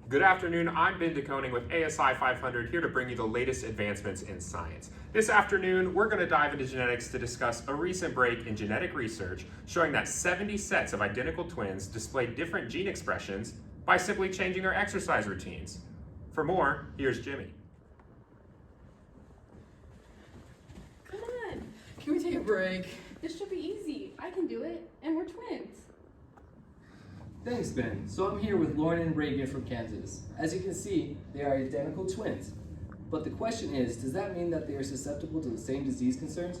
Good afternoon, I'm Ben DeKoning with ASI 500 here to bring you the latest advancements in science. This afternoon, we're going to dive into genetics to discuss a recent break in genetic research showing that 70 sets of identical twins display different gene expressions by simply changing their exercise routines. For more, here's Jimmy. Come on, Can we take a break? this should be easy. I can do it, and we're twins. Thanks, Ben. So I'm here with Lauren and Reagan from Kansas. As you can see, they are identical twins. But the question is, does that mean that they are susceptible to the same disease concerns?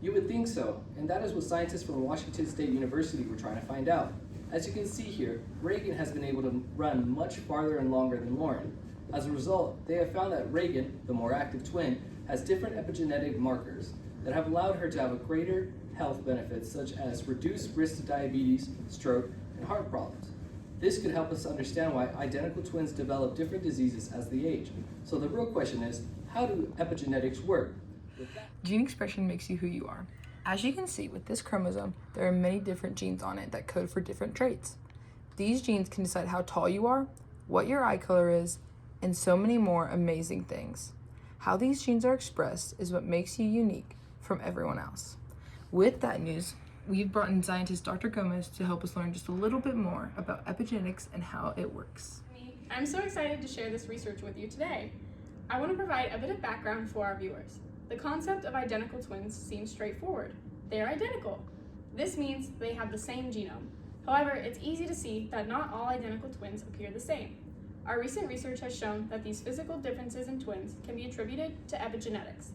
You would think so, and that is what scientists from Washington State University were trying to find out. As you can see here, Reagan has been able to run much farther and longer than Lauren. As a result, they have found that Reagan, the more active twin, has different epigenetic markers that have allowed her to have a greater health benefits such as reduced risk to diabetes, stroke, and heart problems. This could help us understand why identical twins develop different diseases as they age. So the real question is, how do epigenetics work? Gene expression makes you who you are. As you can see with this chromosome, there are many different genes on it that code for different traits. These genes can decide how tall you are, what your eye color is, and so many more amazing things. How these genes are expressed is what makes you unique from everyone else. With that news, we've brought in scientist Dr. Gomez to help us learn just a little bit more about epigenetics and how it works. I'm so excited to share this research with you today. I want to provide a bit of background for our viewers. The concept of identical twins seems straightforward. They are identical. This means they have the same genome. However, it's easy to see that not all identical twins appear the same. Our recent research has shown that these physical differences in twins can be attributed to epigenetics.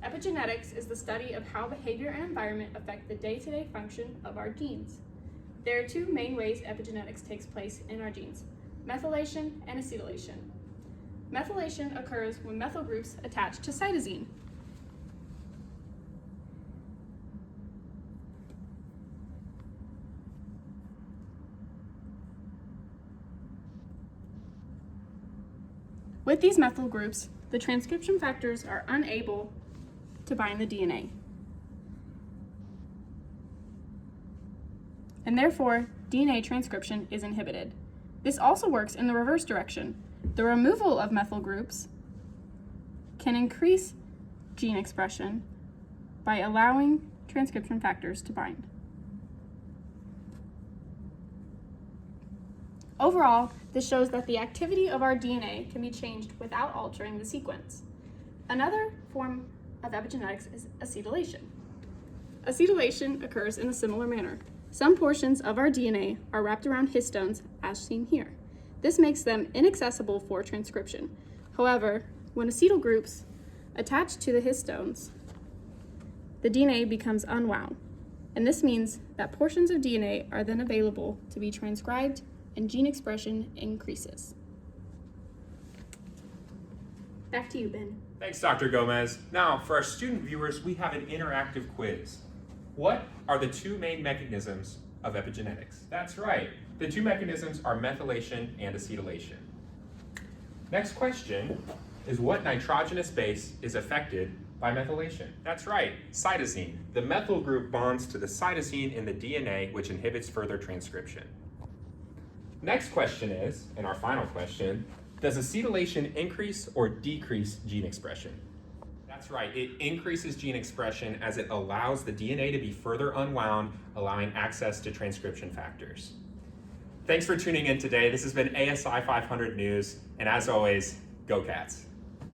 Epigenetics is the study of how behavior and environment affect the day-to-day function of our genes. There are two main ways epigenetics takes place in our genes: methylation and acetylation. Methylation occurs when methyl groups attach to cytosine. With these methyl groups, the transcription factors are unable to bind the DNA. And therefore, DNA transcription is inhibited. This also works in the reverse direction. The removal of methyl groups can increase gene expression by allowing transcription factors to bind. Overall, this shows that the activity of our DNA can be changed without altering the sequence. Another form of epigenetics is acetylation. Acetylation occurs in a similar manner. Some portions of our DNA are wrapped around histones, as seen here. This makes them inaccessible for transcription. However, when acetyl groups attach to the histones, the DNA becomes unwound, and this means that portions of DNA are then available to be transcribed and gene expression increases. Back to you, Ben. Thanks, Dr. Gomez. Now, for our student viewers, we have an interactive quiz. What are the two main mechanisms of epigenetics? That's right. The two mechanisms are methylation and acetylation. Next question is, what nitrogenous base is affected by methylation? That's right, cytosine. The methyl group bonds to the cytosine in the DNA, which inhibits further transcription. Next question is, and our final question, does acetylation increase or decrease gene expression? That's right, it increases gene expression as it allows the DNA to be further unwound, allowing access to transcription factors. Thanks for tuning in today. This has been ASI 500 News, and as always, go Cats.